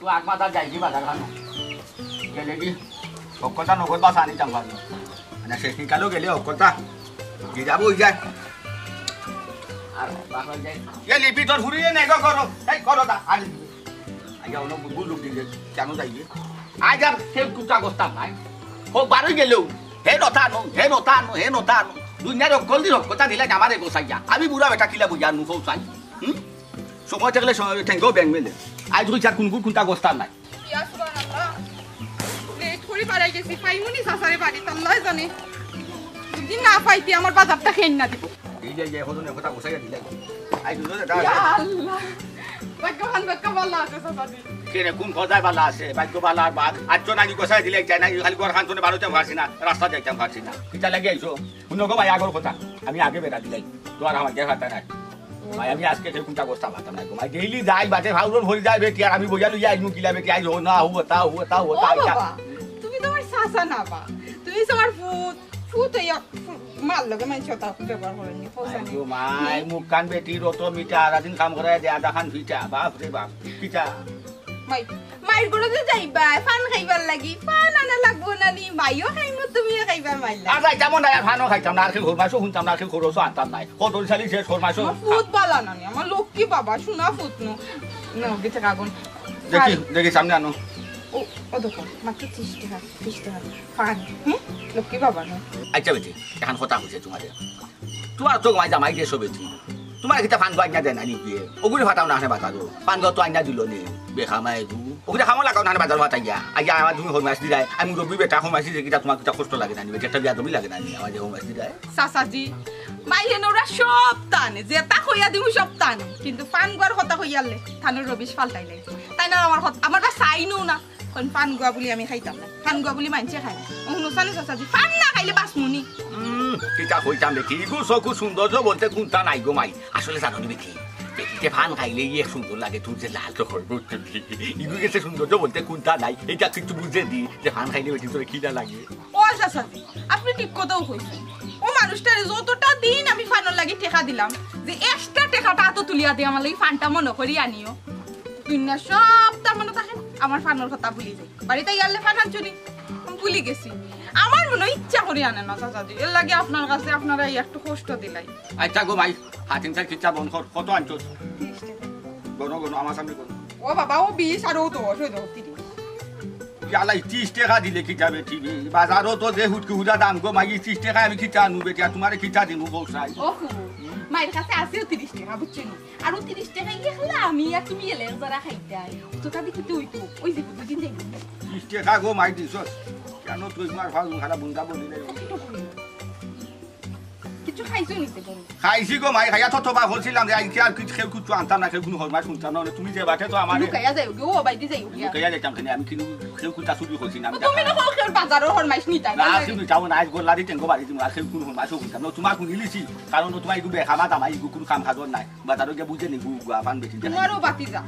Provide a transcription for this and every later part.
তুই আর মাথা যাইবি বাজার খানো গেলে কি অক্ষতা নগদ বাস আনি চাম পারবি মানে শেষ নিকালেও গেলে অক্ষতা যে যাবো ওই যায় আর বাসা যাই গেলি পিঠর ফুরিয়ে নেই করো এই করো তা আর আইয়া অন্য বুঝুক দিলে কেন যাইবে আজ আর সে কুটা গোস্তাম নাই হোক বারোই গেলেও হে নথা আনো হে নথা আনো হে নথা আনো দুনিয়ার অকল দিন অক্ষতা দিলে আমারে গোসাইয়া আমি বুড়া বেটা কিলা বুঝা নু চাই সময় থাকলে ঠেঙ্গেও ব্যাংক মেলে আজ দুই চার কোনটা গোস্তার নাই পাড়ায় গেছি পাইমুনি সাসারে বাড়ি তাল্লাই জানে যদি না পাইতি আমার বাজারটা খেয়ে না দিব এই যে হজনের কথা গোসাইয়া দিলে আই দুটো এটা আল্লাহ ভাগ্যবান ভাগ্যবালা আছে সাসাদি কেনে কোন খজায় বালা আছে ভাগ্যবালা আর বাঘ আজও নানি গোসাই দিলে যায় না খালি ঘর খান্তনে বারোতে পারছি না রাস্তা যাইতাম পারছি না কিটা লাগে আইছো শুনো গো ভাই আগর কথা আমি আগে বেড়া দিলাই তো আর আমার দেখাটা নাই ভাই আমি আজকে কোনটা গোস্তা পাতাম না ভাই ডেইলি যাই বাজে ভাউরন ভরি যায় বেটি আর আমি বইয়া লইয়া আইনু কিলা বেটি আইজ না হুয়া তা তুমি তোমার সাসা না বা তুমি তোমার ফুট এই মাল লগে মানে ছোটা ব্যবহার করেনি পছন্দ মাই মুখ কান বেটি রত মিটা আর দিন কাম করে দেয়া দেখান ভিটা বাপ রে বাপ কিটা মাইর গড়ে যে যাইবা ফান খাইবার লাগি ফান আনা লাগবো না নি মাইও খাইমু তুমিও খাইবা মাইলা আর যাই যেমন না ফানও খাইতাম না আর খেল ঘরমাসও শুনতাম না খেল খরচও আনতাম নাই কত সালি শেষ ঘরমাসও ফুট বালা না নি আমার লক্ষ্মী বাবা শোনা ফুট নো না গেছে কাগন দেখি সামনে আনো ও দেখো মাত্র 30 টাকা ফান হ্যাঁ লক্ষ্মী বাবা না আচ্ছা বেটি এখন কথা হচ্ছে তোমার তো মাই জামাই দিয়ে বেটি তোমার কিতা ফান গো আইনা দেন আনি গিয়ে ওগুলি ফাটাও না বাজারও ফান গো তো আইনা দিল নে বেখামাই গু ওগুলি খামো লাগাও না বাজার ফাটাইয়া আইয়া আমার তুমি হোমাস দিলাই আমি রবি বেটা হোমাস দিয়ে কিতা তোমার কিতা কষ্ট লাগে না বেটা একটা বিয়া তুমি লাগে না আমার যে হোমাস দিলাই সাসাজি মাইয়ে নোরা সব টানে যে তা কইয়া দিমু সব টানে কিন্তু ফান গোর কথা কইয়ালে থানোর রবিশ ফালতাই লাগে তাই না আমার বা চাইনো না কোন ফান গোয়া বলি আমি খাইতাম না ফান গোয়া বলি মানছে খাই অনুসানে সাসাজি ফান না খাইলে বাসমুনি কিতা কইতাম দেখি গো চকু সৌন্দর্য বলতে কোনটা নাই গো মাই আসলে জানো দেখি বেটিতে ফান খাইলে ইয়ে সুন্দর লাগে তুই যে লাল তো হয়ে বলতে ইগু গেছে সৌন্দর্য বলতে কোনটা নাই এটা কিছু বুঝে দি যে ফান খাইলে বেটি তোর খিদা লাগে ও সাসাজি আপনি ঠিক কথাও কইছেন ও মানুষটারে যতটা দিন আমি ফানর লাগি টেকা দিলাম যে এক্সট্রা টেকাটা তো তুলিয়া দিয়ে আমার লাগি ফানটা মনে করি আনিও দুনিয়া সবটা মনে থাকে আমার ফানর কথা ভুলি যাই বাড়িতে গেলে ফান আনছুনি ভুলি গেছি আমার মনে ইচ্ছা করি আনে না চাচাজি এর লাগে আপনার কাছে আপনারা একটু কষ্ট দিলাই আচ্ছা গো ভাই হাতিন চার কিচ্ছা বন কত আনছস 30 টাকা গনো গনো আমার সামনে গনো ও বাবা ও 20 আর ও 10 30 ইয়ালাই 30 টাকা দিলে কি যাবে টিভি বাজারও তো যে হুটকি হুদা দাম গো মাগি 30 টাকা আমি কিটা আনু বেটি আর তোমারে কিটা দিমু বউসাই ওহো মায়ের কাছে আছে 30 টাকা বুঝছেন আর 30 টাকা ইয়ে খেলা আমি আর তুমি এলে যারা খাইতাই তো তা দেখি তুই তো ওই যে দুদিন যাই 30 টাকা গো মাই দিছস কেন তুই মার ফাল খালা বুন্দা বলি রে কিছু খাইছো নিতে পারো খাইছি গো মাই খাইয়া তো বা বলছিলাম যে আইছি আর কিছু খেল কুচু আনতাম না খেল কোনো হরমা শুনতাম না তুমি যে বাটে তো আমারে লুকাইয়া যাই গো বাইদি যাই গিয়া লুকাইয়া যাইতাম কেন আমি কিন্তু খেল কুচা চুরি করছি না তুমি না খেল বাজারও হরমাইছ নিতা না তুমি যাও না আজ গোলা দিতেন গো বাড়ি তুমি আর খেল কোনো হরমা শুনতাম না তোমার কোন ইলিছি কারণ তোমার ইগু বেখামা দামাই ইগু কোনো কাম খাদর নাই বাজারও গিয়ে বুঝে নি গু আপান বেটি তোমারও বাতি যা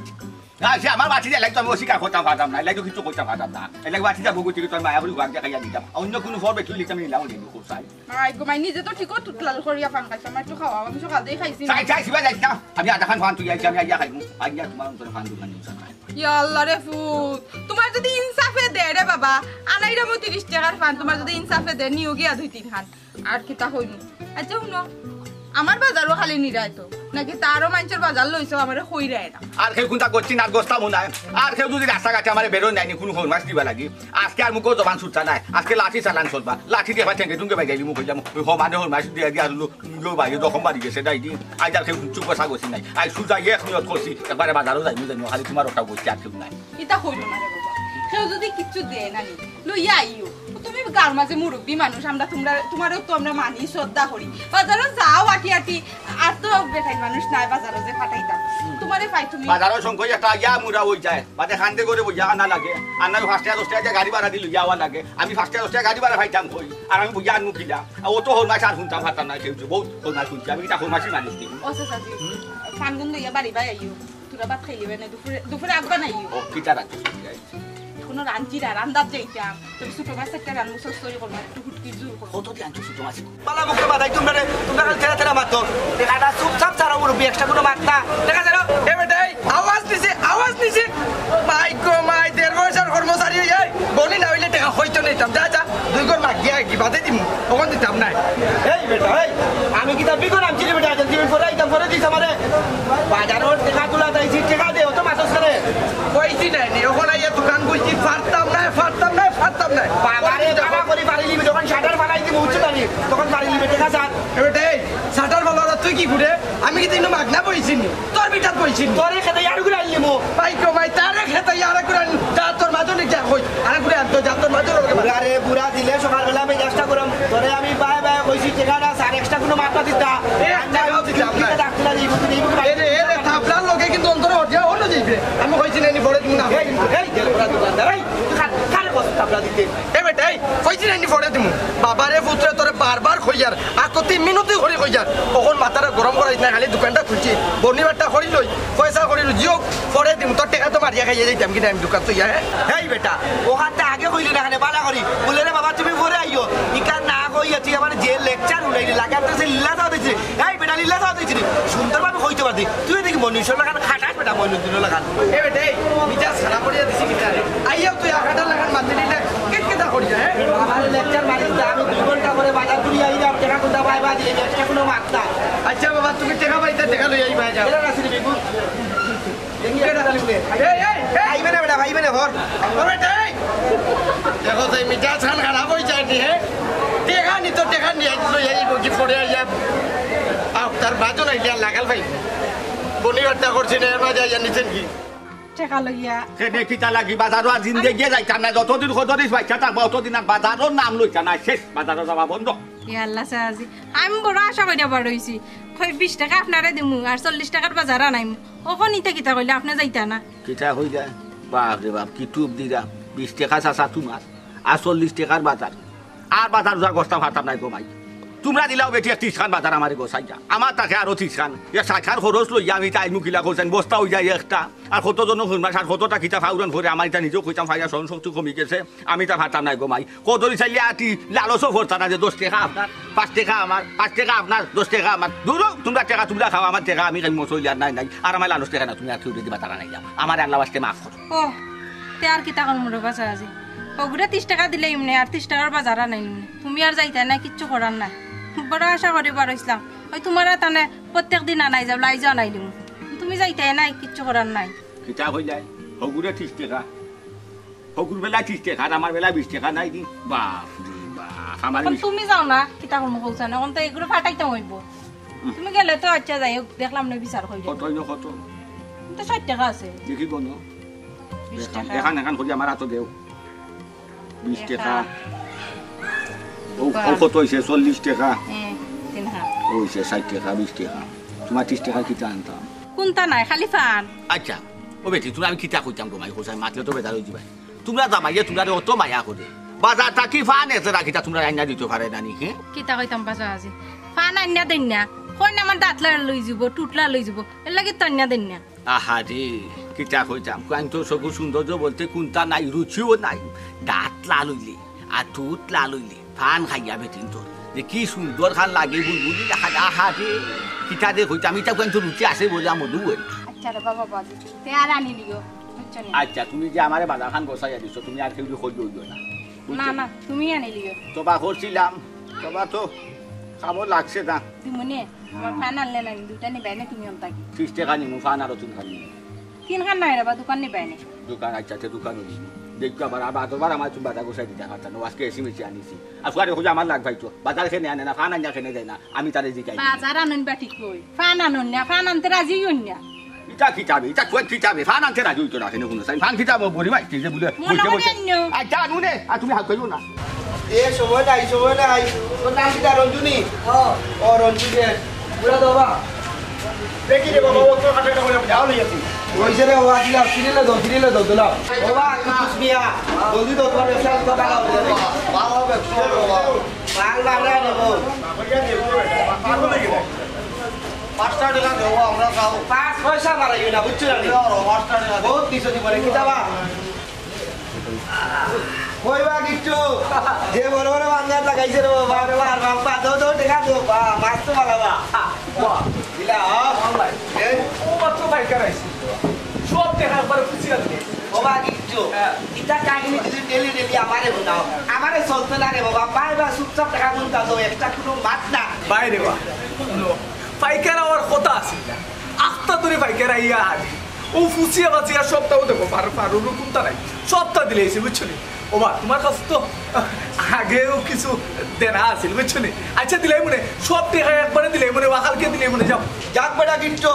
আচ্ছা আমার বাতি যা লাগতো আমি অস্বীকার করতাম পারতাম না লাগতো কিছু করতাম পারতাম না এলাকা বাতি যা বগুটি তোর মায়া বলি গাছ দেখাইয়া দিতাম অন্য কোনো ফর বেটি লিখতাম নিলাম দিন খুব চাই আই গো মাই নিজে তো ঠিকও তুতলাল করিয়া ফান খাইছ আমার তো খাওয়া আমি সকাল দেই খাইছি চাই চাই সিবা যাইতা আমি আধা খান ফান তুই আইছি আমি আইয়া খাইমু আইয়া তোমার অন্তরে ফান দুখান নিউছ ইয়া আল্লাহ রে ফুট তোমার যদি ইনসাফে দে রে বাবা আনাইরা মো 30 টাকার ফান তোমার যদি ইনসাফে দে নিও গিয়া দুই তিন খান আর কিতা হইনু আচ্ছা শুনো আমার বাজারও খালি নিরাই তো নাকি তারও মানুষের বাজার লইছো আমারে কইরায় না আর কেউ কোনটা করছি না গোস্তা মনে আর কেউ যদি রাস্তা ঘাটে আমার বেরো নাইনি কোনো হল মাছ দিবা লাগি আজকে আর মুখও জবান সুটতা নাই আজকে লাঠি চালান চলবা লাঠি দিয়ে ভাই ঠেঙ্গে টুঙ্গে বাইজাইলি মুখ হইলাম ওই সমানে হল মাছ দিয়ে দিয়া লো বাইরে দখম বাড়ি গেছে দাই দি আজ আর কেউ চুপ বসা গেছি নাই আজ সুজা এক মিনিট করছি একবারে বাজারও যাইনি জানি খালি তোমার ওটা করছি আর কেউ নাই এটা হইল না রে বাবা কেউ যদি কিছু দেয় না নি লইয়া আইও তুমি গার মাঝে মুরব্বী মানুষ আমরা তোমারও তো আমরা মানি শ্রদ্ধা করি বাজারও যাও আটি আটি আর তো বেটাই মানুষ নাই বাজারও যে ফাটাইতাম তোমারে পাই তুমি বাজারও সংখ্যা একটা ইয়া মুরা হই যায় বাদে খান্দে করে বইয়া আনা লাগে আর না 5 টাকা 10 টাকা গাড়ি ভাড়া দিল যাওয়া লাগে আমি 5 টাকা 10 টাকা গাড়ি ভাড়া পাইতাম কই আর আমি বইয়া আনু কিলা ও তো হল মাছ আর শুনতাম ফাটাম না কেউ বহুত হল মাছ শুনছি আমি এটা হল মাছই মানুষ কি ও সাসাজি ফানগুন লইয়া বাড়ি বাই আইও তোরা ভাত খাইলিবে না দুপুরে আগবা নাইও ও কিটা রাখছিস কোনো রাঞ্চিরা রান্দার যাইতাম তুমি ছোট মাছ একটা রান্না সস্তরি করবো একটু হুটকি জুর করবো কত দিয়ে আনছো ছোট মাছ পালা মুখে বাধাই তোমরা তেরা তেরা মারতো দেখাটা চুপচাপ ছাড়া মুরব্বী একটা কোনো মারতা দেখা যায় এ বেটাই আওয়াজ দিছে মাই গো বাদে দিম ওখান দিতাম নাই এই বেটা এই আমি কি দাবি করে নামছি বেটা তুমি পরে আইতাম পরে দিস আমারে বাজারের টাকা তুলা যাইছি টাকা দে অত মাছ করে কইছি নাই নি ওখানে আইয়া দোকান কইছি ফারতাম না বাবারে টাকা করে বাড়ি লিবি যখন শাটার বানাই দিব বুঝছ না তখন বাড়ি লিবি টাকা স্যার বেটা এই শাটার বানারা তুই কি করে আমি কি দিন মাগনা বইছি নি তোর বিটাত বইছি তোরে খেতে আর করে আইলিমু ভাই কো ভাই তারে খেতে আর করে যা তোর মাজনে যা কই আর করে আনতো যা তোর মাজনে আরে বুড়া দিলে সকালবেলা আমি চেষ্টা করম তোরে আমি বাই বাই কইছি টাকাটা স্যার এক্সট্রা কোনো মাপটা দিতা ডাক্তার দিব তুই এরে থাপলার লগে কিন্তু অন্তর হটিয়া হলো যাইবে আমি কইছি না নি বড় দিন না এই গেল ওরা দোকানদার এই কারে বস থাপলা দিতে এ বেটা এই কইছি না নি বড় দিমু বাবারে পুত্রে তোরে বারবার কইয়ার আর কত মিনিটে ঘড়ি কইয়ার তখন মাথাটা গরম করাইছ না খালি দোকানটা খুলছি বর্নিবারটা করি লই পয়সা করি জিও পরে দিমু তোর টাকা তো মারিয়া খাইয়া যাইতাম কি আমি দোকান তো ইয়া এই বেটা ওখানটা আগে কইলি না খানে বালা করি বলে রে বাবা তুমি পরে আইও ইকার না কইয়া তুই আমার যে লেকচার উলাইলি লাগে আর সে লীলা দাও দিছি এই বেটা লীলা দাও দিছি সুন্দরভাবে কইতে পারতি তুই দেখি মনুষ্য লাগান খাটাস বেটা মনুষ্য লাগান এ বেটা এই মিজাজ খারাপ করিয়া দিছি কি তারে আইও তুই আখাটা লাগান মাতিলি না কেটকেটা করিয়া আমার লেকচার মারিস আমি 2 ঘন্টা করে বাজার ঘুরি আইলাম টাকা কোথা পাইবা দিয়ে এক্সট্রা কোনো মাত্রা আচ্ছা বাবা তুমি টাকা পাইতে টাকা লই আইবা যাও এরা রাসি দিবি আইবে না বেটা ভাইবে না ঘর বেটা দেখো তাই মিজাজ খারাপ হয়ে যায় হ্যাঁ টেকা নি তো টেকা নিয়ে লই আইব কি পড়ে আইয়া তার বাজু নাই লাগাল ভাই বনিবারটা করছি না এবার যাই নিছেন কি টাকা লইয়া সেনে কিতা লাগি বাজারও আর জিন্দেগি যাইতাম না যতদিন কতদিন বাচ্চা থাকবো অতদিন আর বাজারের নাম লইতা না শেষ বাজারও যাওয়া বন্ধ আল্লাহ সাহায্য আমি বড় আশা কইরা বার হইছি 20 টাকা আপনারে দিমু আর 40 টাকার বাজার আনাইমু ওখন ইটা কিতা কইলে আপনি যাইতা না কিতা হই যায় বাপ রে বাপ কি টুপ দিরা 20 টাকা চাচা তোমার আর 40 টাকার বাজার আর বাজার যা গস্তা ফাটাম নাই গোমাই তোমরা দিলাও বেটি 30 খান বাজার আমারে গোসাইয়া আমার তাকে আরো 30 খান এ শাখার খরচ লইয়া আমি তাই মুকিলা করছেন বস্তা হই যায় একটা আর কতজন শুনবা আর কতটা কিতা ফাউরন করে আমার এটা নিজেও কইতাম ফাইয়া সহন শক্তি কমে গেছে আমি তা ফাটাম নাই গোমাই কদরি চাইলে আটি লালসও ভরতা না যে 10 টাকা আপনার 5 টাকা আমার 5 টাকা আপনার 10 টাকা আমার দূর তোমরা টাকা তোমরা খাও আমার টাকা আমি কেন মসইল আর নাই নাই আর আমার লালস টাকা না তুমি আর কেউ দিবা তারা নাই আমার আল্লাহ বাসকে মাফ করো ও তে আর কিতা কোন মুড়ো বাসা আছে ওগুলা 30 টাকা দিলে এমনি আর 30 টাকার বাজার আনাইনি তুমি আর যাইতা না কিচ্ছু করার না বড় আশা করি বার হইছিলাম ওই তোমার তানে প্রত্যেক দিন আনাই যাও লাই যাও নাইলিম তুমি যাইতাই নাই কিচ্ছু করার নাই কিতা হই যায় হগুরে 30 টাকা হগুর বেলা 30 টাকা আর আমার বেলা 20 টাকা নাই দি বাপ রে বাপ আমার তুমি যাও না কিতা কোন কইছ না কোন তো এগুলো ফাটাইতে হইব তুমি গেলে তো আচ্ছা যাই দেখলাম না বিচার কইলে কত ইনো কত তো 60 টাকা আছে দেখি কোন 20 টাকা দেখান দেখান করি আমার হাতে দেও 20 টাকা ও কত হইছে 40 টাকা তিন হাত হইছে 60 টাকা 20 টাকা তোমার 30 টাকা কিতা আনতাম কোনটা নাই খালি ফান আচ্ছা ও বেটি তুমি আমি কিতা কইতাম গো মাই হোসাই মাতলে তো বেদার হই যাবে তোমরা জামাইয়ে তোমরা অত মায়া করে বাজার থাকি ফান এতে রাখিতা তোমরা আইনা দিতে পারে নানি হে কিতা কইতাম বাজা আজি ফান আইনা দেন না কইনা আমার দাঁতলা লই যাব টুটলা লই যাব এর লাগি তন্না দেন না আহা রে কিতা কইতাম কান তো সবু সৌন্দর্য বলতে কোনটা নাই রুচিও নাই দাঁতলা লইলি আর টুটলা লইলি ফান খাইয়া বেটিন তোর যে কি সুন্দর খান লাগে বুলবুলি দেখা আহা রে কিতা দে কইতাম এটা কিন্তু রুচি আছে বলে আমার দুই আচ্ছা রে বাবা বাজি তে আর আনি লিও আচ্ছা তুমি যে আমারে বাজার খান গোসাইয়া দিছো তুমি আর কেউ কই দিও না না না তুমি আনি লিও তোবা করছিলাম তোবা তো খাবো লাগছে না দিমনে আমার ফান আনলে না দুটা নিবাই না তুমি অন্তা কি 30 টাকা নিমু ফান আর তিন খান তিন খান নাই রে বা দোকান নিবাই না দোকান আচ্ছা তে দোকান হইছি দেখো আবার আবার আমার তুমি বাজার গোসাই দিতে পারতা না আজকে এসে মেশি আনিছি আজকে হইছে আমার লাগ ভাই তো বাজার খেনে আনে না ফান আনয়া খেনে দেয় না আমি তারে জিকাই বাজার আনন বা ঠিক কই ফান আনন না ফান আনতে রাজি হইন না এটা কিতাবে এটা কই কিতাবে ফান আনতে রাজি হইতো না কেন কোন সাইন ফান কিতাবে বড়ি মাই কি যে বলে বলতে আচ্ছা নুনে আর তুমি হাত কইও না এ সময় নাই তোর নাম কি রঞ্জুনি ও রঞ্জুনি বুড়া দাও দেখি রে বাবা ও তো কাটাটা হয়ে যাও লইয়াছি কইছে রে ও আজিলা সিরিলে দাও দলা বাবা কুছ মিয়া জলদি দাও তোমার ব্যবসা তো টাকা হবে ভালো হবে বাংলা না দেব কইয়া দেব পারবো নাকি 5 টাকা দেব আমরা খাও 5 পয়সা মারাইও না বুঝছো না 5 টাকা বহুত দিছো দি বলে কিতাবা কইবা কিচ্ছু যে বড় বড় বাঙ্গার লাগাইছে রে বাবা রে বাবা দাও টাকা দাও বা মাছ তো বাবা বাহ দিলা অনলাইন ও কত ভাই করাইছি সব টাকা পরে খুশি আছে ও বাবা কিচ্ছু এটা কাহিনী যদি ডেলি ডেলি আমারে শোনাও আমারে চলতে লাগে বাবা পাইবা চুপচাপ টাকা গুনতা তো একটা কোনো মাত না বাইরে বা পাইকার আমার কথা আছে আস্তা ধরে পাইকার আইয়া আগে ও ফুসিয়া বাঁচিয়া সবটাও দেবো পারো রকমটা নাই সবটা দিলে এসে বুঝছো নি ও বা তোমার কাছে তো আগেও কিছু দেনা আছিল বুঝছো নি আচ্ছা দিলে মনে সব টাকা একবারে দিলে মনে ওয়াকালকে দিলে মনে যাও যাক বেটা কিচ্ছু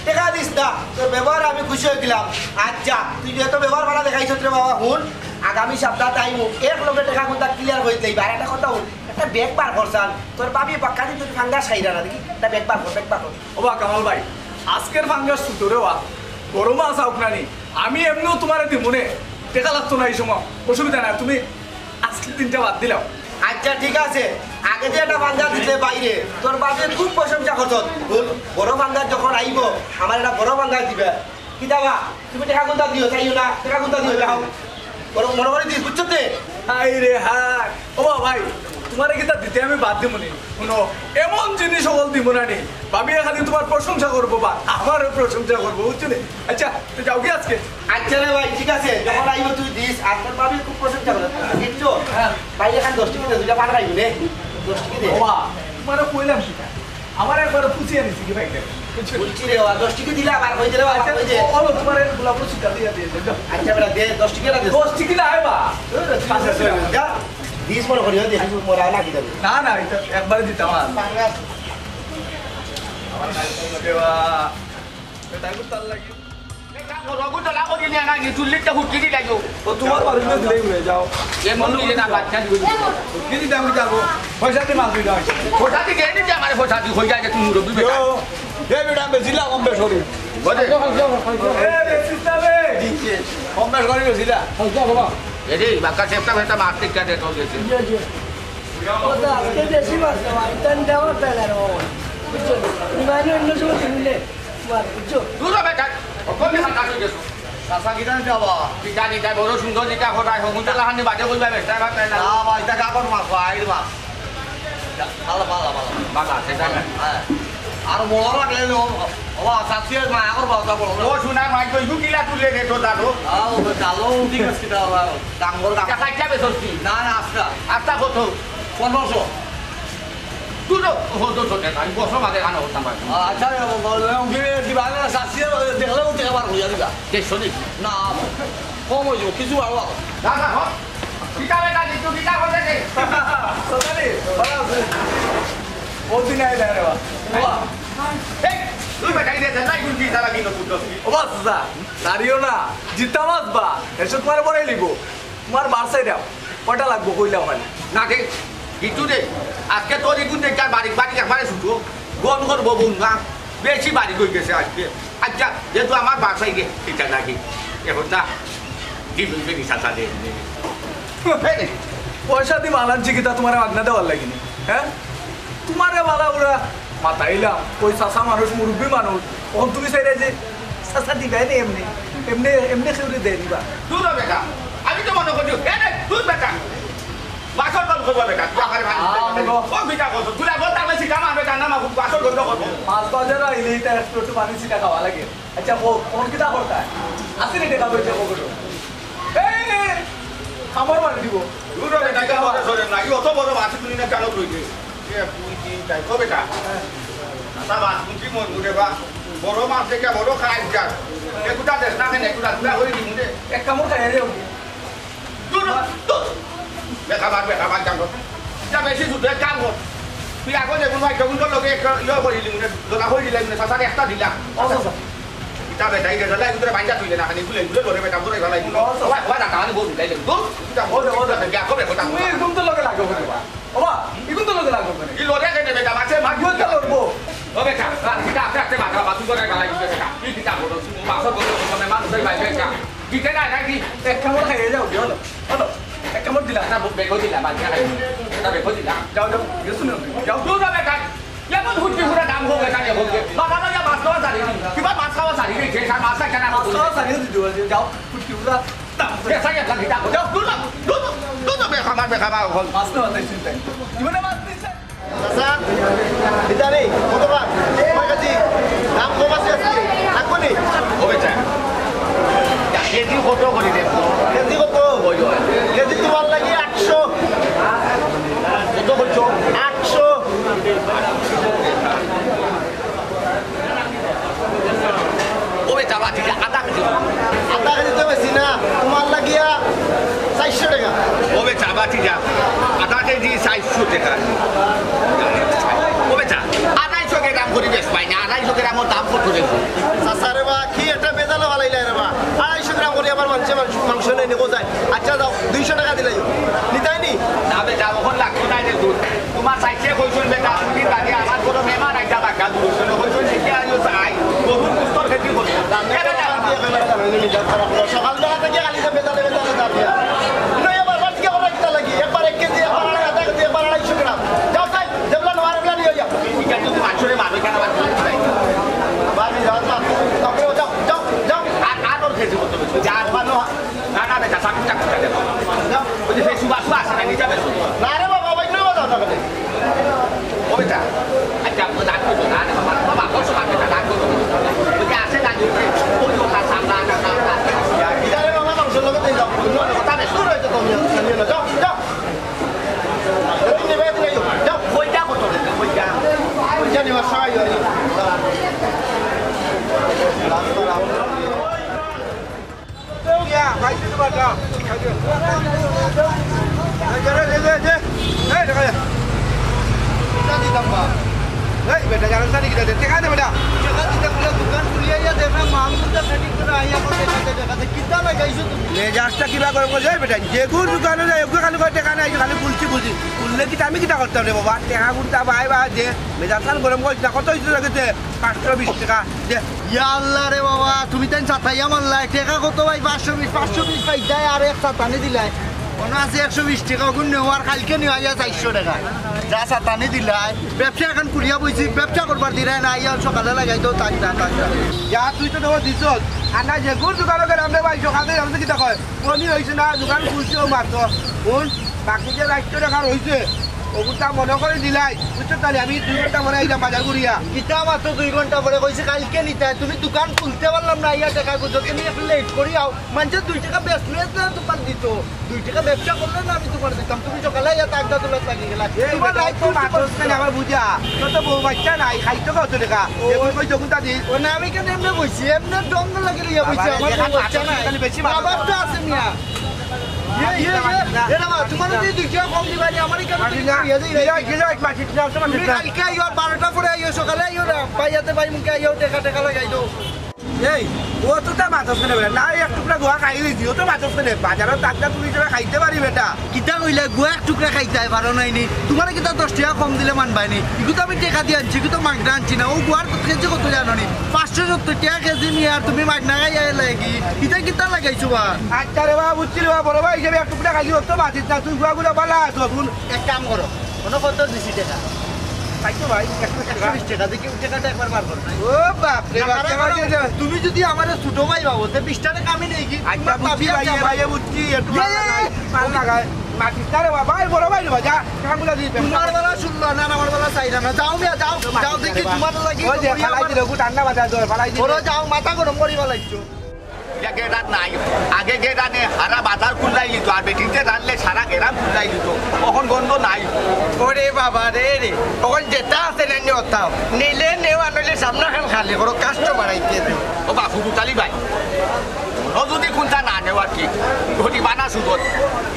টাকা দিস না তোর ব্যবহার আমি খুশি হয়ে গেলাম আচ্ছা তুই যেহেতু ব্যবহার ভালো দেখাইছ রে বাবা হুন আগামী সপ্তাহ টাইম এক লগে টাকা কোনটা ক্লিয়ার হয়ে যাইবে আর একটা কথা হল একটা ব্যাগ বার করছান তোর পাবি পাক্কা দিন তুই ফাঙ্গাস খাইরা না দেখি একটা ব্যাগ বার কর ও বা কামাল ভাই আজকের ফাঙ্গাস সুতরে ওয়া বড় মাছ আউক নানি আমি এমনিও তোমার দিব মনে টেকা লাগতো না এই সময় অসুবিধা নাই তুমি আজকের দিনটা বাদ দিলাম আচ্ছা ঠিক আছে আগে যে একটা ফাঙ্গা দিতে বাইরে তোর বাপে খুব প্রশংসা করছ বড় ফাঙ্গা যখন আইব আমার একটা বড় ফাঙ্গা দিবে কি দাবা তুমি টাকা কোনটা দিও চাইও না টাকা কোনটা দিও যাও বড় মনে করে দিস বুঝছো তে হাই রে হাই ও ভাই তোমার কিতা দিতে আমি বাদ দিব নি শুনো এমন জিনিস সকল দিব না নি ভাবি খালি তোমার প্রশংসা করবো বা আমারও প্রশংসা করবো বুঝছো নি আচ্ছা তুই যাও কি আজকে আচ্ছা রে ভাই ঠিক আছে যখন আইব তুই দিস আর তোর বাপে খুব প্রশংসা করে কিচ্ছু ভাই এখানে 10 টাকা দুইটা পান খাইবি রে 10 টাকা দে ও বা তোমার কইলাম সেটা আমার একবার পুছিয়ে নিছি কি ভাই বলছি রে 10 টাকা দিলা আবার কই দিলে আবার কই দে বলো তোমার গোলাপ সুতা দিয়ে দিয়ে আচ্ছা বেটা দে 10 টাকা দে 10 টিকি না আইবা যা দিস মনে করি দে মোরা লাগি যাবে না না এটা একবার দিতাম আর ফাঙ্গাস আমার কাছে দেওয়া তাই করতে লাগি রঘুটা লাগো দিনে না নি চুল্লিটা হুটকি দি লাগো ও তোমার বাড়িতে দিলেই উড়ে যাও এমন কি না বাচ্চা দিব কি দিতে আমি যাবো পয়সা দিয়ে মাছ দিতে হয় ফোটা দি কে দিতে আমার ফোটা দি হই যায় তুমি মুরব্বি বেটা এ বেটা বেজিলা কম বেশ করি বলে এ বেজিলা বে কম বেশ করি বেজিলা এরে বাকা চেপটা বেটা মারতে কে দে তো গেছে ওটা আজকে বেশি মাছ দেওয়া ইতান দেওয়ার পেলে রে বাবা বুঝছো ইমানে অন্য সময় দিলে মার বুঝছো দুটো বেটা কোনে হাত কাটে গেছো কাঁচা কিনা যাবা টিকা দিটা বড় সুন্দর টিকা খোদাই হমুন তো লাহানি বাজে কইবা বেটা ভাত না ভাই এটা কাগজ মাছ ভাই মাছ ভালো ভালো ভালো বাবা সেটা না হ্যাঁ আর বড় লাগলে বাবা সাথে মা আগর বাবা বড় ও শুনা মাই কই কিলা তুলে রে তো দাদু আও ডালো ঠিক আছে দাও ডাঙ্গর টাকা খাইছা বেসছি না না আস্তা আস্তা কত 1500 দুটো হতো তো আমি বছর মাঝে খানা করতাম ভাই আচ্ছা দিবালে সাথে দেখলেও টাকা বার হইয়া দিবা দেড়শো নাকি না কম হইব কিছু আরো দাদা হ টিকা বেটা দিতু টিকা করতে দে সদানি ভালো আছে ও দিন আই রে বাবা এই তুই বেটা দিতে না কোন কি তারা কিনো পুত্র ও বাচ্চা দাঁড়িও না জিতা মাছ বা এসব তোমার বড়াই লিব তোমার বারসাই দাও কটা লাগবো কইলা ওখানে না ঠিক কিছু দে আজকে তোর ইগুন দেখার বাড়ি বাড়ি একবারে ছুটো গন করবো বোন না বেশি বাড়ি কই গেছে আজকে আচ্ছা যেহেতু আমার বাসায় গে এটা নাকি এখন না দিবি বেবি সাথা দে পয়সা দি মালান চিকিতা তোমার আগনা দেওয়ার লাগিনি হ্যাঁ তোমারে বালা ওরা মাথাইলাম ওই চাষা মানুষ মুরব্বী মানুষ ওখান তুমি চাইলে যে চাষা দিবে না এমনি এমনি এমনি খেউরে দেয় দিবা তুই বেটা আমি তো মনে করছি তুই বেটা বাসর গল্প করবো বেটা তুই আকারে ভাই ও বিটা করছো তুই আগত তাহলে শিখা মারবে তার নাম বাসর গল্প করবো মাছ বাজার আইলেই তার একটু একটু পানি ছিটা খাওয়া লাগে আচ্ছা ও কোন কিতা করতা আসি রে টাকা পয়সা কবটো এই খাবার মার দিব তুই বেটা কেমন সরে না অত বড় মাছ তুই না কেন রইছে তুই তিন চাই কো বেটা তা মাছ তুই মন মুড়ে বা বড় মাছ দেখে বড় খাই যা একুটা দেশ না কেন একুটা তুই হয়ে দিমু দে এক কামড় খাই রে তুই বেটা মার জানো যা বেশি দুধ কাম কর তুই আগে যে কোনো একটা গুণ লগে ইয়ে করে দিলি মুনে দোলা হয়ে দিলি মুনে সাসারে একটা দিলা এটা বেটা এই গেলা ইদরে বাইজা তুই না খালি গুলে গুলে ধরে বেটা ধরে গলা ইগুলো ওয়া ওয়া না কানে বল দিলাই দূর এটা বল দে গা কবে কথা তুমি এরকম তো লগে লাগো বাবা বাবা এরকম তো লগে লাগো কি লরে কেন বেটা মাছে ভাগ্য তো লড়বো ও বেটা এটা আপনি আপনি মাথা বাতু করে গলা ইগুলো বেটা কি কিতা বলো মাছ বলো তুমি মানুষ ভাই বেটা কি কেনা নাকি এক কামড় খাই যাও হলো হলো এক কামড় দিলা না বেকো দিলা বাচ্চা না বেকো দিলা যাও যাও গেছো না যাও তুই না বেটা এমন হুটকি হুড়া দাম হোক বেটা হোক বাবা না মাছ খাওয়া জানি কিবা মাছ খাওয়া জানি রে যে মাছ কেনা মাছ খাওয়া জানি দিও যাও ফুটকি উড়া বেসা গেলা কিতা যাও তুই না বেখামা হল মাছ না তাই চিন্তা জীবনে মাছ দিছে চাচা এটা নেই কতবার আমার কাছে দাম কম আছে আজকে রাখবো নি ও বেটা দেখি কত করে দেব কেজি কত কেজি তোমার লাগে 800 কত করছো 800 ওবে চাবা ঠিক আধা কেজি তো বেশি না তোমার লাগিয়া 400 টাকা ওবে চাবা ঠিক আধা কেজি 400 টাকা ওবে চা 250 গ্রাম করে বেশ পাই না 250 গ্রামের দাম কত রে চাচা রে বা কি একটা বেজালো ভালাইলা রে বা 250 গ্রাম করে আবার মাংস নেই নিবো যায় আচ্ছা দাও 200 টাকা দিলাই নিতাই নি যাবে যাবো এখন লাগতো না যে দুধ তোমার সাইডে কইছুন বেটা তুমি বাকি আমার কোনো মেহমান আইতা বাকা দুধ কইছুন শিখে আইও চাই বহুত কুস্তর খেতি করি সকালবেলা থেকে খালি বেজালে দাঁড়িয়ে নয় আবার বাচ্চা করে কিটা লাগি একবার 1 কেজি একবার আধা কেজি একবার 250 গ্রাম যাও তাই দেবলা নোয়ার বলা নিয়ে যাও ঠিক আছে তুমি মাছরে মারবে কেন বাড়ি যাও তারপরে যাও যাও যাও আর ওর খেতে করতে বলছো যা মানো না না বেটা সাকু চাকু চাকু যাও ওই যে ফেসু বাসু আসে না নিতে বেশ না রে বাবা ভাই নয় যাও তাহলে ও বেটা আচ্ছা তো ডাক করো না বাবা কষ্ট পাবে না ডাক করো ওই যে আসে না দিতে ওই কথা সামলা না না ইদারে বাবা মাংস লগে দেই যাও কথা বেশ দূর হইতে তুমি যাও যাও তুমি নেবে দিলে যাও কইটা কত কইটা জানি আমার সবাই মেজাজটা কিবা করবো যাই বেটা যেগুর দোকানে যাই ওগুলো খালি করে টেকা নাই খালি বুঝছি বুঝি খুললে কি আমি কিটা করতাম রে বাবা টেকা গুড়টা বাই বা যে মেজাজটা গরম করছি না কত হয়েছিল লাগেছে 520 টাকা দে ইয়া আল্লাহ রে বাবা তুমি তাই চাতাইয়া মারলাই টাকা কত ভাই 520 পাইতাই আর এক চাতানি দিলাই কোনো আছে 120 টাকা গুণ নেওয়ার কালকে নিয়ে আইয়া 400 টাকা যা চাতানি দিলাই ব্যবসা এখন কুড়িয়া বইছি ব্যবসা করবার দিলাই না আইয়া সকালে লাগাই তো তাই যা তুই তো দেবো দিছ আর না যেগুর দোকানে গেলে আমরা ভাই সকালে আমাদের কিটা কয় মনি হয়েছে না দোকান খুলছে ও মাত্র শুন বাকি যে 200 টাকা রয়েছে ওগুলা মনে করে দিলাই বুঝছো তাহলে আমি 2 ঘন্টা মনে আইলাম বাজার ঘুরিয়া কিতা মাত্র 2 ঘন্টা পরে কইছে কালকে নিতে তুমি দোকান খুলতে পারলাম না আইয়া টাকা গুজো তুমি একটু লেট করি আও মানুষ 2 টাকা বেচলে না দোকান দিত 2 টাকা ব্যবসা করলে না আমি তোমার দিতাম তুমি সকালে আইয়া টাকা তুলে লাগি গেলা এইবার লাইট তো মাত্র কেন আমার বুঝা তো তো বউ বাচ্চা নাই খাইতে কত টাকা এগুলো কই যখন তা দি ও না আমি কেন এমনি বইছি এমনি দঙ্গ লাগি ইয়া বইছি আমার বাচ্চা নাই বেশি বাবার তো আছে মিয়া এরা মা তোমার যদি 2 টাকা কম দিবানি আমারই কেন কালকে আইও 12টা পরে আইও সকালে আইও না পাইয়াতে পাই মুখে আইও টাকা লাগাই দাও এই ও তো তা মাথা শুনে বেটা না এক টুকরা গোয়া খাই দিছি ও তো মাথা শুনে বাজারত টাকা তুমি যারা খাইতে পারি বেটা কিতা কইলা গুয়া এক টুকরা খাইতে পারো নাইনি তোমার কিতা 10 টাকা কম দিলে মানবাইনি ইগু তো আমি টাকা দিয়ে আনছি ইগু তো মাগনা আনছি না ও গুয়ার কেজি কত জানো নি 570 টাকা কেজি নি আর তুমি মাগনা খাই লাগি কিতা কিতা লাগাইছো বা আচ্ছা রে বাবা বুঝছিলি বাবা বড় ভাই হিসেবে এক টুকরা খাইছি ও তো বাঁচিস না তুই গুয়া গুলা বালা আছো এক কাম করো কোন কত দিছি টাকা খাইছো ভাই 120 টাকা দেখি টাকাটা একবার বার করো ও বাপ রে বাপ তুমি যদি আমার ছোট ভাই ভাবো তে 20 টাকা কামি নেই কি আচ্ছা বুঝছি ভাই ভাই বুঝছি একটু মাল লাগায় মাটিস না রে বাবা বড় ভাই যা টাকাগুলা দিয়ে তোমার বেলা শুনলো না আমার বেলা চাইরা না যাও মিয়া যাও যাও দেখি তোমার লাগি ওই যে ফালাই দিলে ঠান্ডা বাজার দর ফালাই দিলে ওরা যাও মাথা গরম করি ফেলাইছো গেরাত নাই আগে গেরানে সারা বাজার খুললাই দিত আর বেটিতে রানলে সারা গেরাম খুললাই দিত তখন গন্ধ নাই ওরে বাবা রে রে তখন যেটা আছে না নিওতাও নিলে নেওয়া নইলে সামনা খান খালি করো কাস্টমার আইতে ও বাপু দুতালি ভাই ও যদি কোনটা না নেওয়ার কি ঘটি বানা সুদত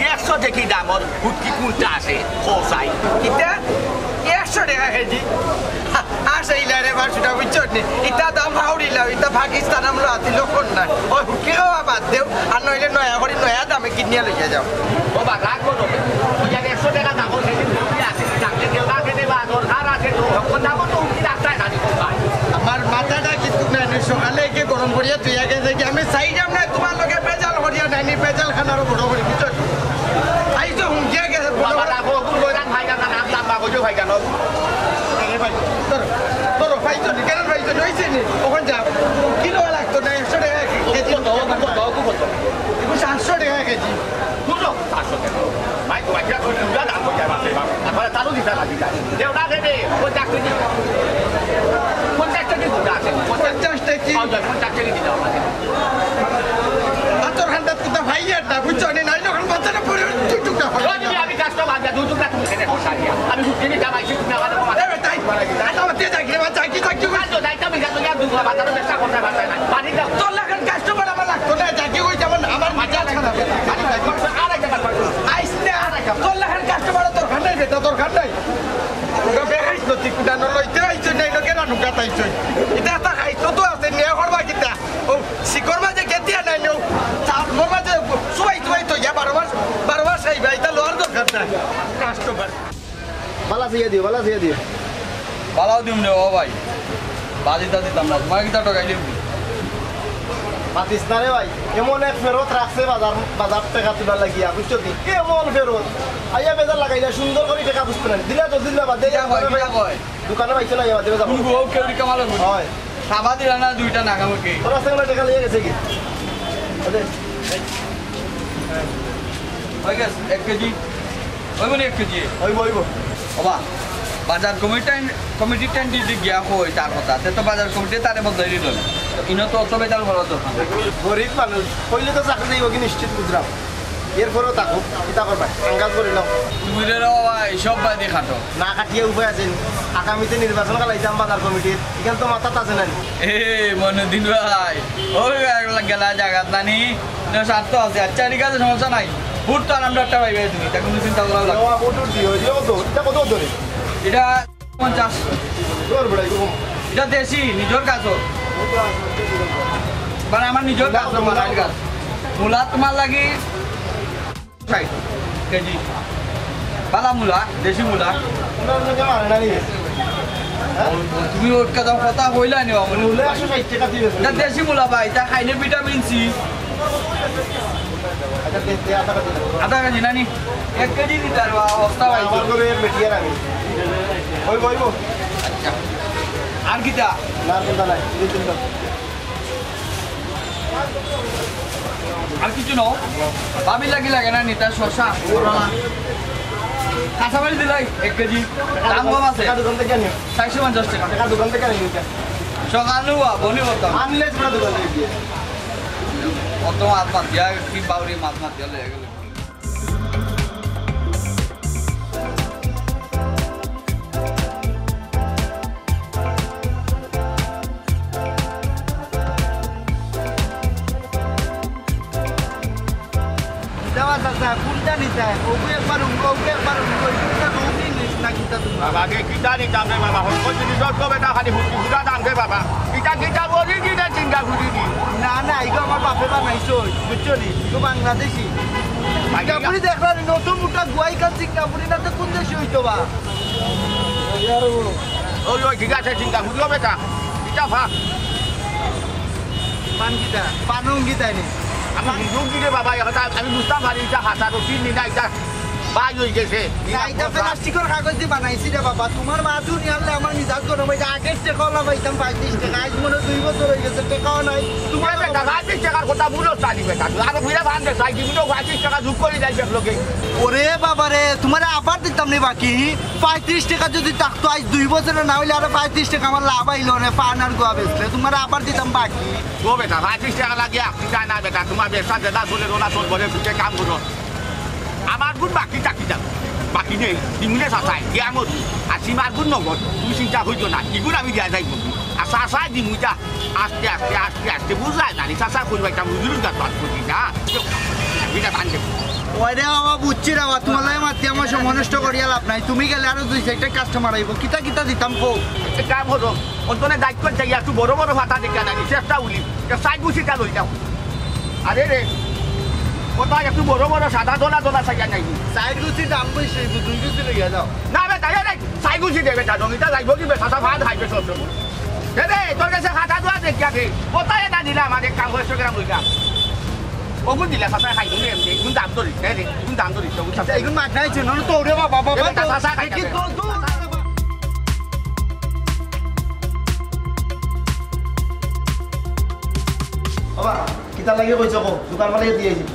100 দেখি দামর হুটকি কোনটা আছে খোসাই কিটা 100 টাকা কেজি আসইলা রে বাসুটা বুঝছো নি ইটা দাম হাউড়িলাও ইটা পাকিস্তান আমরা আতি লক্ষণ না ওই হুকি খাওয়া বাদ দেও আর নইলে নয়া করে নয়া দামে কিনিয়া লইয়া যাও ও বা রাগ করো ওই যে 100 টাকা দাম সেদিন হুটকি আছে চাকরি কেউ না খেতে বা দরকার আছে তো তখন দাম তো হুটকি রাস্তায় না দিতে পারে আমার মাথাটা কিন্তু না সকালে একে গরম করিয়া তুই আগে দেখি আমি চাই যাম না তোমার লগে পেজাল করিয়া ডাইনি পেজাল খানারও বড় করি বুঝছো আইছো হুঁকিয়া গেছে বাবা রাখো কোন লইরান ভাই জানা নাম দাম বা গজো ভাই জানো তোর পাইছো নি কেন পাইছো হইছে নি ওখান যা কিলো লাগতো না 100 টাকা কেজি এগুলো 700 টাকা কেজি দুটো 700 টাকা ভাই তো বাকিরা তো দুটা দাম হয়ে যায় বাপরে বাপ তারপরে তারও দিতে লাগি যায় দেও না দেবে কোন চাকরি দি কোন চাকরি দি দুটা আছে 50 টাকা 50 টাকা দিতে হবে আর তোর খান আমাতে যাই রে যাই কি কাজো দাইতা বিঘা তো ইয়ার দুগা বাজারে ব্যবসা করতে পারবে না পানি দাও তোর লাগান কাস্টমার আমার লাগতো না যাই কি কই যেমন আমার মাথা খারাপ পানি দাও আর একটা বার করো আইস না তোর লাগান কাস্টমার তোর খান্ডাই বেটা তোর খান্ডাই ওটা বেহাইছ নতি কুডানো লইতে আইছ নাই না কেন নুকা তাইছ এটা তা খাইছ তো আছে নিয়া করবা কিতা ও শিকর মাঝে কেতিয়া নাই নো চাপ করবা যে সুবাই তো ইয়া 12 মাস খাইবা এটা লোয়ার দরকার নাই কাস্টমার বালা দিয়ে দিও পালাও দিম রে ও ভাই বাজিটা দিতাম না তোমার কিটা টাকা দিবি পাতিস না রে ভাই এমন এক ফেরত রাখছে বাজার টাকা তোলা লাগিয়া বুঝছো কি এমন ফেরত আইয়া বেজার লাগাইলা সুন্দর করে টাকা বুঝতে না দিলা তো দিলা বাদ কিটা কয় দোকানে পাইছে না এবার দেবে যাবো তুমি গো কেউরি কামাল হয় খাবা দিলা না দুইটা না খাবো কি তোরা সঙ্গে টাকা লিয়ে গেছে কি ওদের হয়ে গেছে 1 কেজি ওই মানে 1 কেজি হইব বাবা বাজার কমিটি টাইম দিদি গিয়া কই তার কথা তো বাজার কমিটি তারে বদলাই দিল ইনো তো অত বেতাল ভালো তো গরিব মানুষ হইলে তো চাকরি যাইব কি নিশ্চিত বুঝলাম এরপরেও তাকো কিতা করবা আঙ্গাজ করে নাও তুমি রে বাবা সব বাই দেখাতো না কাটিয়ে উপায় আছে আগামীতে নির্বাচন কালাইতাম বাজার কমিটির এখান তো মাথা আছে না এ মনুদ্দিন ভাই ওই গেলা জায়গাত নানি স্বার্থ আছে আচ্ছা ঠিক আছে সমস্যা নাই ভোট তো আমরা একটা পাইবে তুমি এটা কোনো চিন্তা করা লাগবে ভোট দিও তো এটা কত ধরে এটা 50 তোর বড়াই কম এটা দেশি নিজের গাছ মানে আমার নিজের গাছ মারাইল গাছ মূলা তোমার লাগি 60 কেজি পালা মূলা দেশি মূলা মারে না নি তুমি ওর কথা হইলা নি মূলে 160 টাকা দিবে এটা দেশি মূলা ভাই এটা খাইলে ভিটামিন সি আচ্ছা দেখতে আধা কেজি নানি 1 কেজি দিতে আর অবস্থা ভাই আমার করে মেটিয়ার আমি হইব আচ্ছা আর কিটা না চিন্তা নাই চিন্তা আর কিছু নাও ভাবি লাগে না নিতা শশা কাঁচামারি দিলাই 1 কেজি দাম কম আছে দোকান থেকে আনি 450 টাকা টাকা দোকান থেকে আনি সকালে বনি হতাম আনলে তোরা দোকান থেকে দিয়ে অত মাছ মাছ দিয়া কি বাউরি মাছ মাছ দিয়া লেগে গেল দেওয়া চাচা কোনটা নিতে হয় ওকে একবার কোনটা রুটি নিস না কিতা তুমি বাবাকে কিটা নিতাম রে বাবা হল জিনিসের তো বেটা খালি হুটি হুটা দাম দে বাবা কিটা বলি দি না চিন্তা ঘুরি দি না এগুলো আমার বাপে বানাইছো বুঝছো নি তো বাংলাদেশি সিঙ্গাপুরি দেখলাম নতুন মোটা গুয়াইকান সিঙ্গাপুরি না তো কোন দেশে হইতো বা ওই ঠিক আছে চিন্তা ঘুরিও বেটা কিটা ভা পান কিতা পানং কিতা নি আমার দুঃখী রে বাবা আমি বুঝতাম পারি এটা হাতা তো তিন দিন এটা বাই হয়ে গেছে এটা প্লাস্টিকের কাগজ দিয়ে বানাইছি রে বাবা তোমার মাথু নিয়ে আনলে আমার মিজাজ গরম হয়ে আগের টাকাও লাগাইতাম 35 টাকা আজ মনে 2 বছর হয়ে গেছে টাকাও নাই তোমার বেটা 25 টাকার কথা বুঝো চালি বেটা আর বুঝা ভাঙে চাই দিবিনো 25 টাকা যোগ করে যাই লোকে ওরে বাবা রে তোমার আবার দিতাম নি বাকি 35 টাকা যদি থাকতো আজ 2 বছরে না হইলে আর 35 টাকা আমার লাভ আইলো না পান আর গোয়া বেচলে তোমার আবার দিতাম বাকি ও বেটা 25 টাকা লাগে আপনি চাই না বেটা তোমার ব্যবসা যেটা চলে ওরা তোর ঘরে ঢুকে কাম করো আমার গুণ বাকি চাকি যাবে বাকি নেই দিমুনে চাচাই দিয়া মত আর সীমার গুণ নগদ তুমি চিন্তা হইতো না ইগুণ আমি দিয়া যাইব আর চাচাই দিমুইটা আস্তে আস্তে বুঝলাই না চাচা করবো একটা মুজুর গাছ বাদ করবি না এটা বান্ধে ওরে বাবা বুঝছি রে বাবা তোমার লাগে মাতি আমার সময় নষ্ট করিয়া লাভ নাই তুমি গেলে আরো 2-4টা কাস্টমার আইব কিতা দিতাম কো কাম হলো অন্তনে দায়িত্ব চাই একটু বড় বড় ভাতা দেখে নাই চেষ্টা উলি সাইড গুছিটা লই যাও আরে রে কোথায় একটু বড় বড় সাদা দোলা সাইয়া নাই সাইড গুছি দাম বেশি 2 গুছি লইয়া যাও না বেটা সাইড গুছি দে বেটা জমিটা যাইব কি বেটা ভাত খাইবে সব রে তোর কাছে খাতা দোয়া দেখিয়া দে কোথায় এটা দিলা আমাদের কাম 100 গ্রাম লইয়া ওগুন দিলে চাচা খাই দিলে এমনি এগুন দাম ধরিস রে এগুন দাম ধরিস চাচা এগুন মাখাইছে না তো রে বাবা চাচা খাই কি তো বাবা কিতা লাগে কইছো কো দোকান মালিক দিয়েছি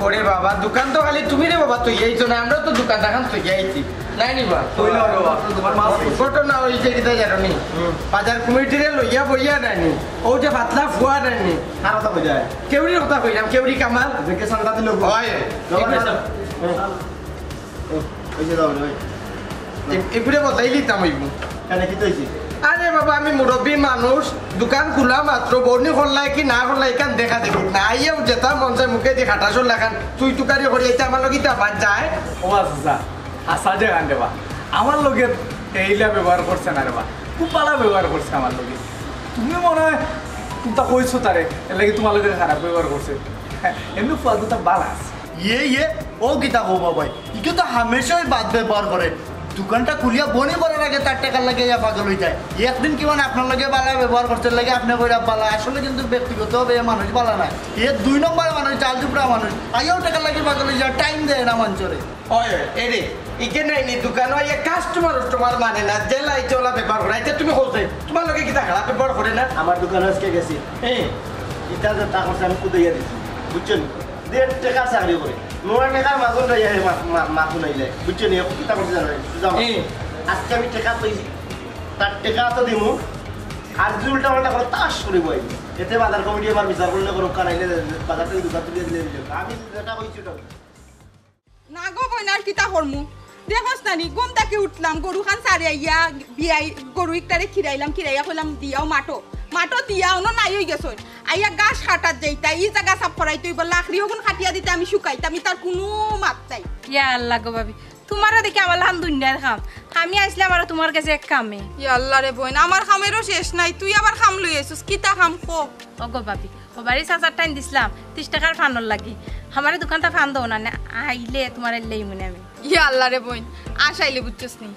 ওরে বাবা দোকান তো খালি তুমি রে বাবা তুই এইছো না আমরা তো দোকান দেখান তুই যাইছি নাই নি বা তুই না বাবা তোমার মাছ ঘটনা হইছে কিতা জানো নি বাজার কমিটিরে লইয়া বইয়া নানি ও যে পাতলা ফুয়া নানি আর কথা কই যায় কেউরি কথা কইলাম কেউরি কামাল দেখে সান্তা দিল হয় ওই যে দাও ভাই এপুরে বদলাই দিতাম হইব কেন কি তৈছি আরে বাবা আমি মুরব্বী মানুষ দোকান খোলা মাত্র বর্ণি খোলাই কি না খোলাই কান দেখা দেখি না আইয়াও যেতা মন চাই মুখে দিয়ে খাটাসর লাগান তুই টুকারি করি এটা আমার লগে বাদ যায় ও আচ্ছা হাসা যে গান দেবা আমার লগে এইলা ব্যবহার করছে না রে বা খুব ভালো ব্যবহার করছে আমার লগে তুমি মনে হয় তা কইছো তারে এর লাগি তোমার লগে খারাপ ব্যবহার করছে এমনি ফাদুটা বালাস ইয়ে ও গীতা হো বাবাই ইকে তো হামেশাই বাদ ব্যবহার করে দোকানটা খুলিয়া বনি করার আগে তার টাকার লাগে ইয়া পাগল হয়ে যায় একদিন কি মানে আপনার লগে বালা ব্যবহার করতে লাগে আপনি কইরা বালা আসলে কিন্তু ব্যক্তিগতভাবে মানুষ বালা না এ 2 নম্বর মানুষ চাল চুপড়া মানুষ আইও টাকার লাগে পাগল হয়ে যায় টাইম দেয় না মঞ্চরে ওই এরে ইকে নাই নি দোকান ওই কাস্টমার মানে না যে লাই চলা ব্যাপার করে এটা তুমি বলতে তোমার লগে কি খারাপ ব্যাপার করে না আমার দোকানে আজকে গেছি ইটা যে টাকা আমি কুদাইয়া দিছি বুঝছেন 1.5 টাকা চাকরি করে মোর টাকার মাঝন যাই মাথু নাইলে বুঝছেন কিতা করতে জানো আজকে আমি টাকা পাইছি তার টাকা তো দিমু আর যদি উল্টা পাল্টা করে তাস করে বই এতে বাজার কমিটি আমার বিচার করলে কোনো কানাইলে বাজার থেকে দোকান তুলে দিলে আমি যেটা কইছি ওটা না গো বইনার কিতা করমু দেখছ নানি ঘুম থেকে উঠলাম গরু খান সারিয়া বিয়াই গরু একটারে খিরাইয়া কইলাম দিয়াও মাটো দিয়াও নাই হয়ে গেছ আইয়া গাছ কাটাত যাইতা এই জায়গা সাফ করাই তুই বল লাকড়ি ওখান খাটিয়া দিতে আমি শুকাইতা আমি তার কোনো মাত চাই ইয়া আল্লাহ গো ভাবি তোমারও দেখি আমার হান দুনিয়ার খাম আমি আসলাম আর তোমার কাছে এক কামে ইয়া আল্লাহ রে বইন আমার খামেরও শেষ নাই তুই আবার খাম লই আইছস কিতা খাম কো ও গো ভাবি ও বাড়ি 4 টাইম দিছিলাম 30 টাকার ফানর লাগি আমার দোকানটা ফান দাও না আইলে তোমার এলেই মনে আমি ইয়া আল্লাহ রে বইন আশাইলে বুঝছস নি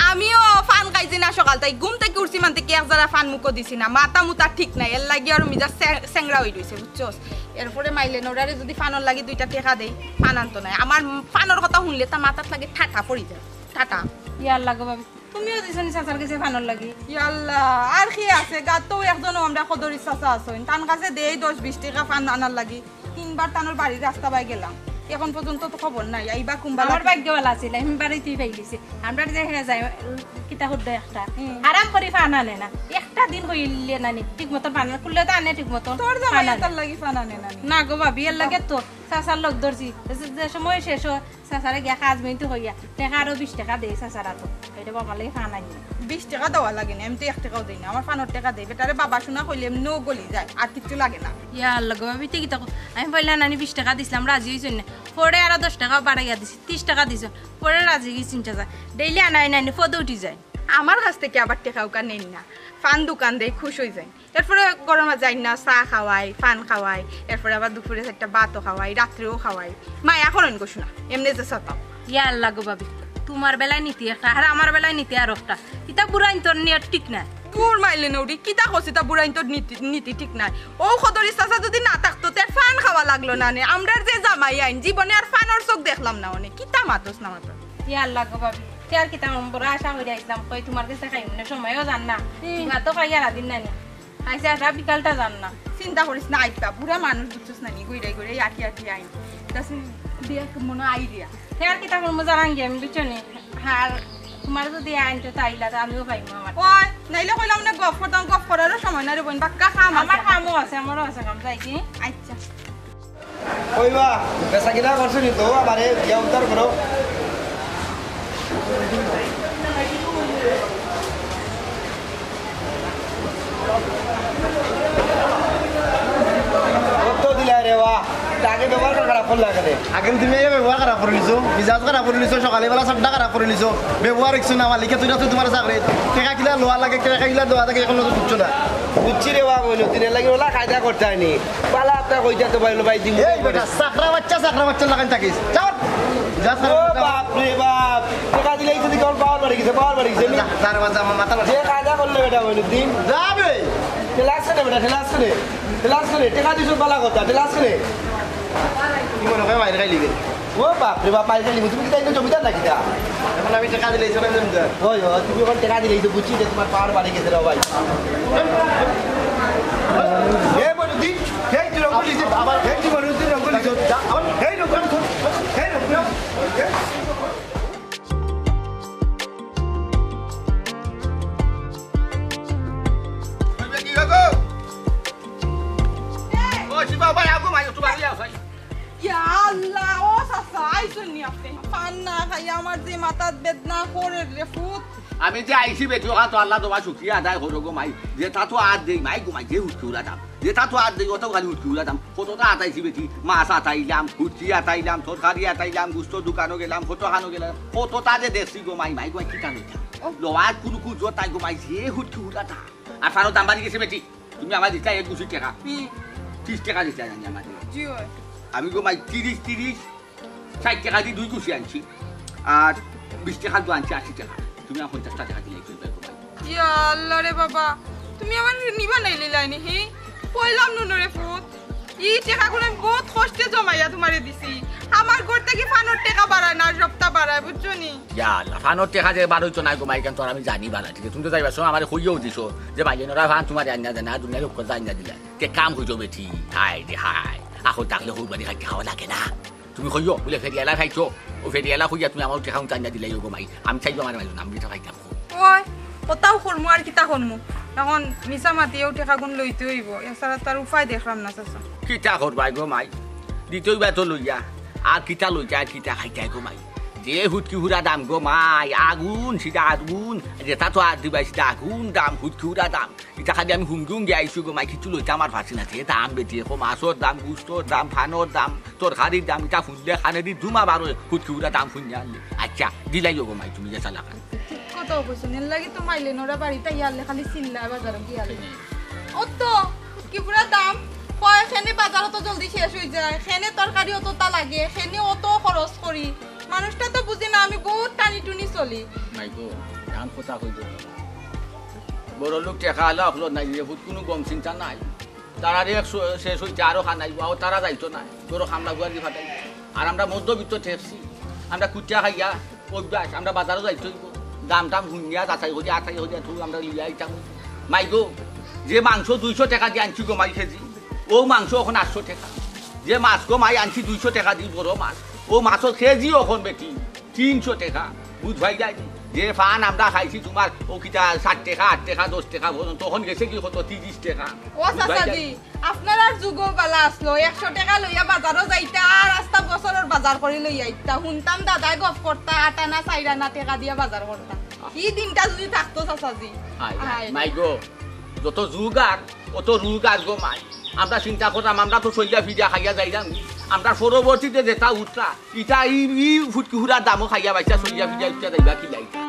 আমিও ফান খাইছি না সকাল তাই ঘুম থেকে উঠছি মানতে কি একজারা ফান মুকো দিছি না মাথা মুতা ঠিক নাই এর লাগি আর মিজা সেংরা হই রইছে বুঝছস এরপরে মাইলে নোরারে যদি ফানর লাগি 2টা টাকা দেই ফান আনতো না আমার ফানর কথা শুনলে তা মাথাত লাগে ঠাটা পড়ি যায় ঠাটা ইয়া আল্লাহ গো ভাবি তুমিও দিছনি চাচার কাছে ফানর লাগি ইয়া আল্লাহ আর কি আছে গাতো একজন আমরা খদরি চাচা আছেন তান কাছে দেই 10-20 টাকা ফান আনার লাগি 3বার তানোর বাড়ির রাস্তা বাই গেলাম এখন পর্যন্ত তো খবর নাই আইবা কুম্বালা আমার ভাগ্যওয়ালা ছিল আমি বাড়িতেই পাইলিছি আমরা যে হে যাই কিতা হদ্দ একটা আরাম করে ফান আনে না একটা দিন হইলে না ঠিক মতো ফান খুললে তো আনে ঠিক মতো তোর জামাই তার লাগি ফান আনে না না গো ভাবি এর লাগে তো চাচার লোক ধরছি যে সময় শেষ চাচারে গিয়া কাজ মিনতে হইয়া টাকা আরো 20 টাকা দেয় চাচারা তো এটা বাবা লাগে ফান আনি 20 টাকা দেওয়া লাগে না আমি তো 1 টাকাও দেই না আমার ফানোর টাকা দেই বেটারে বাবা শোনা কইলে নো গলি যায় আর কিছু লাগে না ইয়া আল্লাহ গো ভাবি ঠিকই তো আমি পয়লা নানি 20 টাকা দিছিলাম রাজি হইছেন না পরে আরো 10 টাকা বাড়াইয়া দিছি 30 টাকা দিছ পরে রাজি গেছিন চাচা ডেইলি আনাই নানি ফটো উঠি যায় আমার কাছ থেকে আবার টাকাও কা নেন না ফান দোকান দেই খুশ হয়ে যায় এরপরে গরমে যাই না চা খাওয়াই ফান খাওয়াই এরপরে আবার দুপুরে একটা ভাতও খাওয়াই রাত্রেও খাওয়াই মায়া করেন গো শোনা এমনি যে সাতাও ইয়া আল্লাহ গো ভাবি তোমার বেলায় নীতি একটা আর আমার বেলায় নীতি আর একটা ইতা বুড়াইন তোর নিয়ত ঠিক না তোর মাইলে নৌরি কিতা কছি তা বুড়াইন তোর নীতি ঠিক নাই ও খদরি চাচা যদি না থাকতো তার ফান খাওয়া লাগলো না নে আমরার যে জামাই আইন জীবনে আর ফানোর চোখ দেখলাম না অনেক কিতা মাতস না মাত্র ইয়া আল্লাহ গো ভাবি আর কিতা বড় আশা হইয়া আইছিলাম কই তোমার কাছে খাই মানে সময়ও জান না ভাতও খাইয়া না দিন নানি আইসা আসা বিকালটা জান না চিন্তা করিস না আইতা বুড়া মানুষ বুঝছিস না নি গুইরাই আটি আইন তাস দিয়া মনে আইডিয়া আর কিতা করবো জানাঙ্গি আমি বুঝছনি আর তোমার যদি আইনটো তাইলা আমিও পাইমু আমার ওই নাইলে কইলাম না গপ করতাম গপ করারও সময় না রে বোন বাক্কা খাম আমার কামও আছে আমারও আছে কাম যাই কি আচ্ছা কইবা পেশা কিনা করছো নি তো আমারে ইয়া উত্তর করো কত দিলা রে বাহ আগে ব্যবহার খারাপ করলা কেন আগে তুমি ব্যবহার খারাপ করে নিছো মিজাজ খারাপ করে নিছো সকালবেলা সবটা খারাপ করে নিছো ব্যবহার একশো না মালিকে তুই তোমার চাকরি টেকা কিলা লোয়া লাগে টেকা কিলা দেওয়া থাকে এখন বুঝছো না বুঝছি রে বাবা বইলো দিনের লাগে ওলা কায়দা করতে হয়নি পালা আপনার কইতা তো বাইলো বাই দিন চাকরা বাচ্চা লাগান থাকিস চল ও বাপ রে বাপ টেকা দিলেই তো কেমন পাওয়ার বাড়ি গেছে তার মাথা আমার মাথা যে কায়দা করলে বেটা বইলো দিন যাবে ঠেলাস করে বেটা ঠেলাস করে টেকা দিছো পালা কথা ঠেলাস করে কি মনে হয় বাইরে খাইলি গেল ও বাপ রে বাপ বাইরে খাইলি তুমি কি তাই জমিদার নাকি তা এখন আমি টাকা দিলেই চলে জমিদার ওই তুমি এখন টাকা দিলেই তো বুঝছি যে তোমার পাওয়ার বাড়ি গেছে রে ভাই এ বলো দি হেই তুই রঙ্গলি যে আবার হেই তুই বলো তুই রঙ্গলি যা আবার হেই রঙ্গলি হেই রঙ্গলি ইয়া আল্লাহ ও চাচা আইছুন নি আপনি ফান না খাইয়া আমার যে মাথাত বেদনা করে রে ফুট আমি যে আইসি বেটি ওখান তো আল্লাহ তোমার শুক্রিয়া আদায় করো গো মাই যেটা তো আর দেই মাই গো মাই যে হুটকি উড়া দাম যেটা তো আর দেই ওটাও খালি হুটকি উড়া দাম কতটা আতাইছি বেটি মাছ আতাইলাম হুটকি আতাইলাম তরকারি আতাইলাম গুস্ত দোকানও গেলাম ফটো খানো গেলাম কতটা যে দেখছি গো মাই মাই গো কি কানো লোয়ার কুলু কুল জোর তাই গো মাই যে হুটকি উড়া দাম আর ফানো দাম বাড়ি গেছে বেটি তুমি আমার দিতে 21 টাকা 30 টাকা দিতে জানি আমার আমি গো মাই 30 60 টাকা দিয়ে 2 কুচি আনছি আর 20 টাকা দু আনছি 80 টাকা তুমি আমার 50 টাকা দিলে ইয়া আল্লাহ রে বাবা তুমি আমার নিবা নাই লাইনি হি কইলাম নুনরে ফুট ই টাকা গুলো বহুত কষ্টে জমাইয়া তোমারে দিছি আমার ঘর থেকে ফানোর টাকা বাড়ায় না সপ্তাহ বাড়ায় বুঝছো নি ইয়া আল্লাহ ফানোর টাকা যে বাড়াইছো না গো মাই কেন তোর আমি জানি বাড়া ঠিক আছে তুমি তো যাইবা সো আমারে কইও দিছো যে ভাই নরা ফান তোমার জানি না দুনিয়ার লোক জানি না দিলা কে কাম হইছো বেটি হাই রে হাই আখো তাকলে হই বাড়ি খাওয়া লাগে না তুমি কইও বলে ফেরিয়ালা খাইছো ও ফেরিয়ালা কইয়া তুমি আমার টাকা জানি না দিলাই গো মাই আমি চাইবো আমার মাই নাম দিতে খাইতাম ওই ওটাও করমু আর কিতা করমু এখন মিছা মাতিয়েও টাকা গুণ লইতে হইব এছাড়া তার উপায় দেখলাম না চাচা কিতা করবা গো মাই দ্বিতীয়বার তো লইয়া আর কিতা লইয়া আর কিতা খাইতা গো মাই যে হুটকি হুরা দাম গো মাই আগুন সিধা আগুন যেটা তো আর দিবাই সিধা আগুন দাম হুটকি হুরা দাম এটা খালি আমি হুমগুম গিয়ে গো মাই কিছু লইতে আমার ভাসি না দাম বেটি মাছর দাম গুস্তর দাম ফানোর দাম তরকারির দাম এটা ফুললে খানে দি দুমা বারো হুটকি হুরা দাম ফুঞ্জা আনলে আচ্ছা দিলাই গো মাই তুমি যে চালাকা কত কইছো এর লাগি তো মাইলে নোরা বাড়িতে ইয়ালে খালি চিল্লা বাজারে গিয়ালে ও তো কি পুরা দাম কয় খেনে বাজারও তো জলদি শেষ হয়ে যায় খেনে তরকারি অতটা লাগে খেনে অত খরচ করি মানুষটা তো বুঝি না আমি বহুত টানি টুনি চলি মাইগো দাম কথা কইতো বড় লোক টাকা আলো হলো নাই বহুত কোনো গম চিন্তা নাই তারা শেষ হইতে আরো খানাই আও তারা যাইতো না তোর খামলা গুয়ারি ফাটাই আর আমরা মধ্যবিত্ত ঠেকছি আমরা কুটিয়া খাইয়া অভ্যাস আমরা বাজারও যাইতো দাম টাম হুইয়া যাচাই হইয়া আঠাই হইয়া থু আমরা লিয়া আইতাম মাইগো যে মাংস 200 টাকা দিয়ে আনছি গো মাই কেজি ও মাংস এখন 800 টাকা যে মাছ গো মাই আনছি 200 টাকা দিয়ে বড় মাছ ও মাছও কেজি এখন বেটি 300 টাকা বুঝবাই যায় যে ফান আমরা খাইছি তোমার ও কিটা 60 টাকা 8 টাকা 10 টাকা পর্যন্ত তখন গেছে কি কত 30 টাকা ও চাচাজি আপনার আর যুগও বালা আসলো 100 টাকা লইয়া বাজারও যাইতা আর রাস্তা বছরের বাজার করে লই আইতা শুনতাম দাদাই গপ করতা 8 আনা 4 আনা টাকা দিয়া বাজার করতা এই দিনটা যদি থাকতো চাচাজি মাইগো যত যুগ আর অত রুগ আর গো মাই আমরা চিন্তা করলাম আমরা তো সইয়া ভিজা খাইয়া যাইলাম আমরা পরবর্তীতে যেটা উঠরা ইটা ই ফুটকি হুরার দামও খাইয়া পাইছা সইয়া ভিজা উঠা যাইবা কি লাইতা